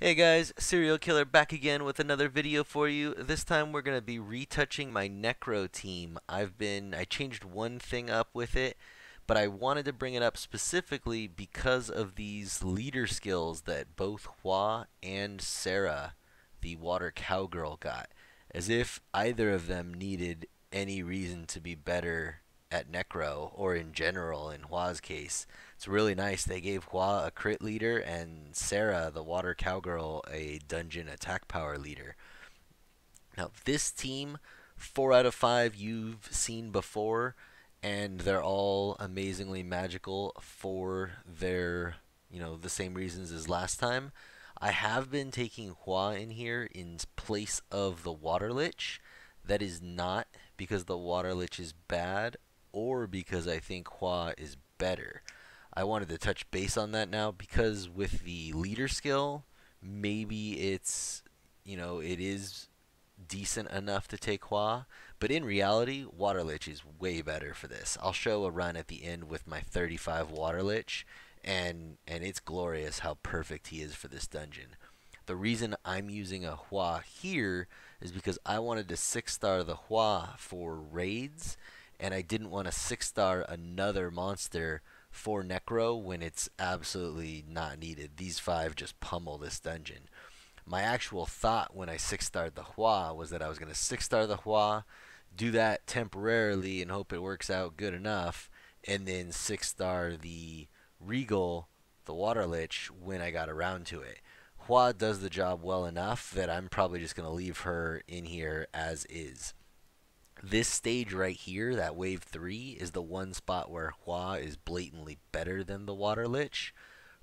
Hey guys, Cerealkiler back again with another video for you. This time we're going to be retouching my Necro team. I changed one thing up with it, but I wanted to bring it up specifically because of these leader skills that both Hwa and Sera, the water cowgirl, got. As if either of them needed any reason to be better at Necro, or in general in Hwa's case. It's really nice. They gave Hwa a crit leader and Sera, the water cowgirl, a dungeon attack power leader. Now, this team, 4 out of 5 you've seen before, and they're all amazingly magical for the same reasons as last time. I have been taking Hwa in here in place of the water lich. That is not because the water lich is bad or because I think Hwa is better. I wanted to touch base on that now because with the leader skill, maybe it is decent enough to take Hwa, but in reality, Water Lich is way better for this. I'll show a run at the end with my 35 Water Lich, and it's glorious how perfect he is for this dungeon. The reason I'm using a Hwa here is because I wanted to 6-star the Hwa for raids, and I didn't want to 6-star another monster for Necro when it's absolutely not needed. These 5 just pummel this dungeon. My actual thought when I 6-starred the Hwa was that I was going to 6-star the Hwa, do that temporarily and hope it works out good enough, and then 6-star the Rigel, the Water Lich, when I got around to it. Hwa does the job well enough that I'm probably just going to leave her in here as is. This stage right here, that wave 3, is the one spot where Hwa is blatantly better than the Water Lich.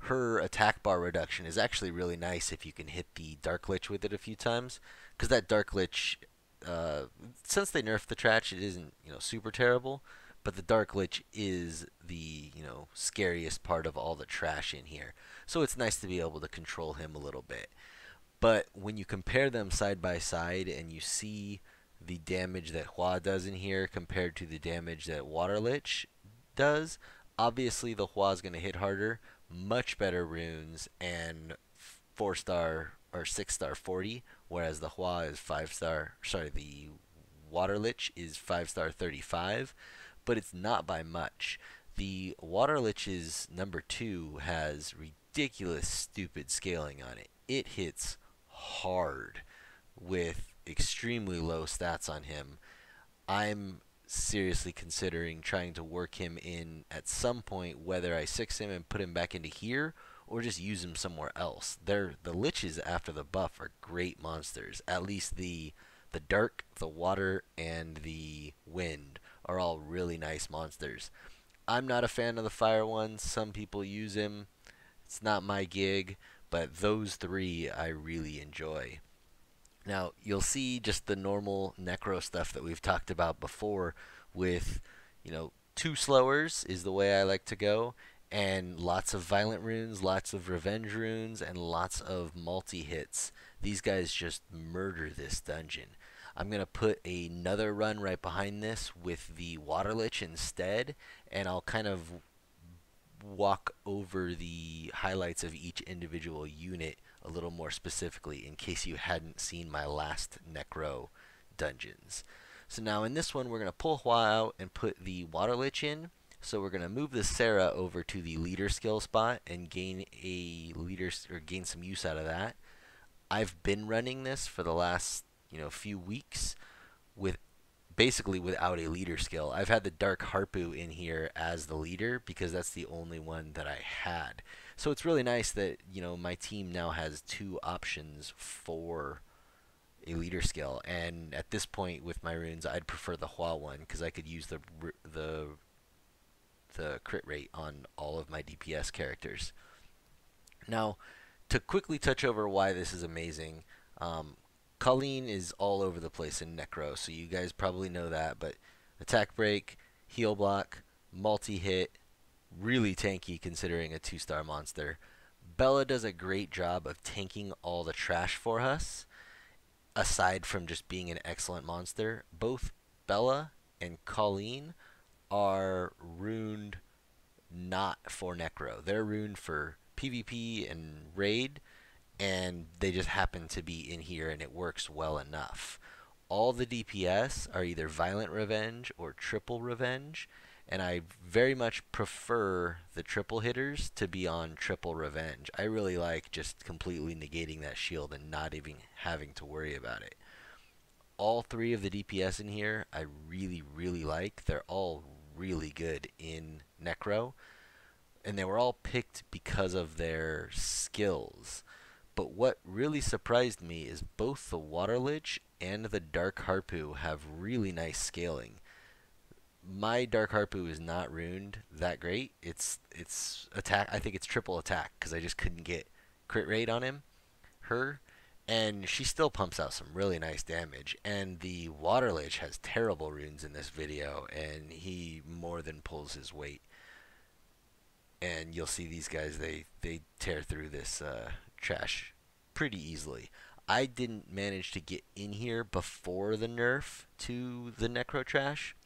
Her attack bar reduction is actually really nice if you can hit the Dark Lich with it a few times, because that Dark Lich, since they nerfed the trash, it isn't super terrible, but the Dark Lich is the scariest part of all the trash in here. So it's nice to be able to control him a little bit. But when you compare them side by side and you see the damage that Hwa does in here compared to the damage that Water Lich does, obviously the Hwa is going to hit harder, much better runes, and 4-star or 6-star 40, whereas the Hwa is 5-star. Sorry, the Water Lich is 5-star 35, but it's not by much. The Water Lich's number 2 has ridiculous, stupid scaling on it. It hits hard with extremely low stats on him. I'm seriously considering trying to work him in at some point, whether I 6 him and put him back into here or just use him somewhere else. The liches after the buff are great monsters. At least the dark, the water, and the wind are all really nice monsters. I'm not a fan of the fire ones. Some people use him. It's not my gig, but those 3 I really enjoy. Now, you'll see just the normal Necro stuff that we've talked about before with, 2 slowers is the way I like to go, and lots of violent runes, lots of revenge runes, and lots of multi-hits. These guys just murder this dungeon. I'm going to put another run right behind this with the Water Lich instead, and I'll kind of walk over the highlights of each individual unit a little more specifically in case you hadn't seen my last Necro dungeons. So now in this one we're going to pull Hwa out and put the Water Lich in. So we're going to move the Sera over to the leader skill spot and gain gain some use out of that. I've been running this for the last few weeks with basically without a leader skill. I've had the Dark HarpU in here as the leader because that's the only one that I had. So it's really nice that my team now has 2 options for a leader skill. And at this point with my runes, I'd prefer the Hwa one because I could use the crit rate on all of my DPS characters. Now, to quickly touch over why this is amazing, Colleen is all over the place in Necro, so you guys probably know that, but attack break, heal block, multi-hit, really tanky considering a 2-star monster. Bella does a great job of tanking all the trash for us, aside from just being an excellent monster. Both Bella and Colleen are runed not for Necro. They're runed for PvP and raid, and they just happen to be in here and it works well enough. All the DPS are either Violent Revenge or Triple Revenge, and I very much prefer the triple hitters to be on Triple Revenge. I really like just completely negating that shield and not even having to worry about it. All three of the DPS in here I really, really like. They're all really good in Necro, and they were all picked because of their skills. But what really surprised me is both the Water Lich and the Dark HarpU have really nice scaling. My Dark HarpU is not runed that great. It's attack. I think it's triple attack because I just couldn't get crit rate on her, and she still pumps out some really nice damage. And the Water Lich has terrible runes in this video, and he more than pulls his weight. And you'll see these guys, they tear through this trash pretty easily. I didn't manage to get in here before the nerf to the Necro trash,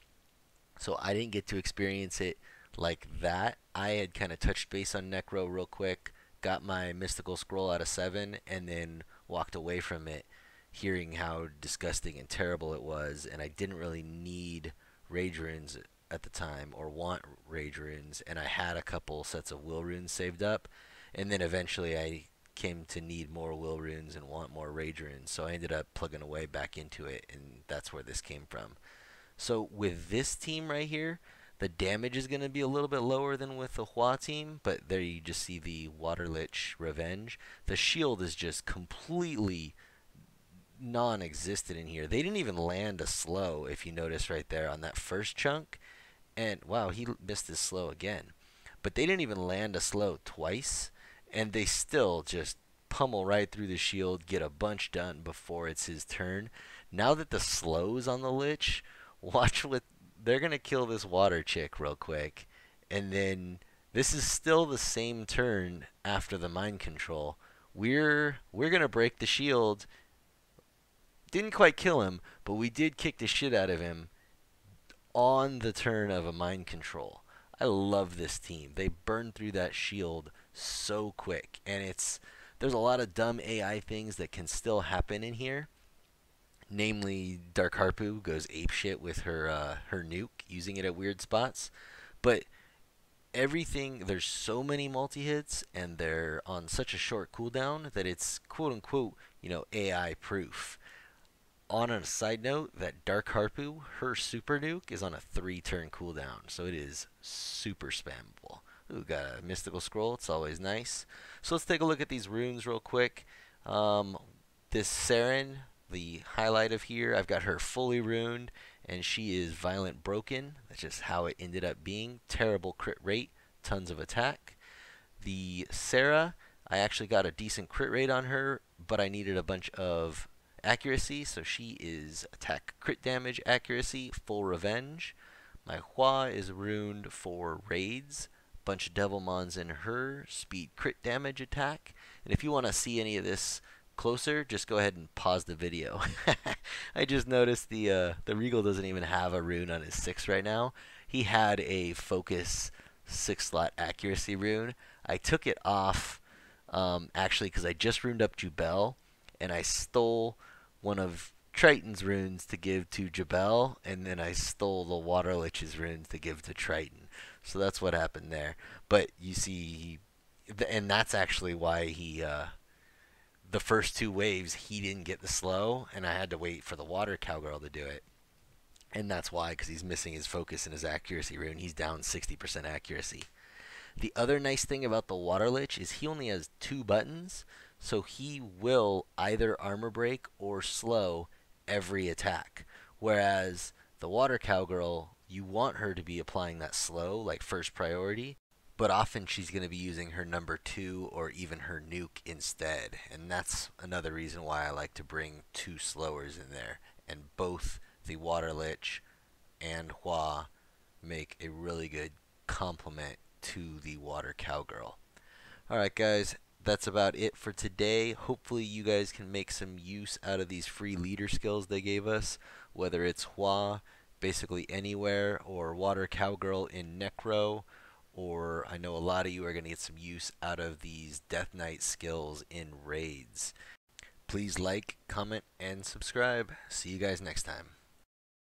so I didn't get to experience it like that. I had kind of touched base on Necro real quick, got my mystical scroll out of 7, and then walked away from it, hearing how disgusting and terrible it was, and I didn't really need rage runes at the time or want rage runes, and I had a couple sets of will runes saved up, and then eventually I came to need more will runes and want more rage runes, so I ended up plugging away back into it, and that's where this came from. So with this team right here, the damage is going to be a little bit lower than with the Hwa team, but there you just see the Water Lich Revenge. The shield is just completely non-existent in here. They didn't even land a slow, if you notice right there on that first chunk. And wow, he missed his slow again. But they didn't even land a slow twice, and they still just pummel right through the shield, get a bunch done before it's his turn. Now that the slow's on the Lich, watch what they're gonna kill this water chick real quick, and then this is still the same turn after the mind control. We're gonna break the shield. Didn't quite kill him, but we did kick the shit out of him on the turn of a mind control. I love this team. They burn through that shield so quick, and there's a lot of dumb AI things that can still happen in here. Namely, Dark HarpU goes apeshit with her nuke, using it at weird spots. But everything, there's so many multi-hits, and they're on such a short cooldown that it's quote-unquote, AI proof. On a side note, that Dark HarpU, her super nuke is on a 3-turn cooldown, so it is super spammable. Ooh, got a mystical scroll. It's always nice. So let's take a look at these runes real quick. This Seren, the highlight of here, I've got her fully runed, and she is Violent Broken. That's just how it ended up being. Terrible crit rate, tons of attack. The Sera, I actually got a decent crit rate on her, but I needed a bunch of accuracy, so she is attack crit damage accuracy, full revenge. My Hwa is runed for raids, bunch of Devilmons in her, speed crit damage attack. And if you want to see any of this closer, just go ahead and pause the video. I just noticed the Rigel doesn't even have a rune on his 6 right now. He had a focus 6-slot accuracy rune. I took it off actually because I just runed up Jubel, and I stole one of Triton's runes to give to Jabel, and then I stole the Water Lich's runes to give to Triton. So that's what happened there. But you see, and that's actually why the first 2 waves, he didn't get the slow, and I had to wait for the Water Cowgirl to do it. And that's why, because he's missing his focus and his accuracy rune. He's down 60% accuracy. The other nice thing about the Water Lich is he only has 2 buttons, so he will either armor break or slow every attack. Whereas the Water Cowgirl, you want her to be applying that slow, like first priority, but often she's going to be using her number 2 or even her nuke instead. And that's another reason why I like to bring 2 slowers in there. And both the Water Lich and Hwa make a really good complement to the Water Cowgirl. Alright guys, that's about it for today. Hopefully you guys can make some use out of these free leader skills they gave us, whether it's Hwa basically anywhere, or Water Cowgirl in Necro, or I know a lot of you are going to get some use out of these Death Knight skills in raids. Please like, comment, and subscribe. See you guys next time.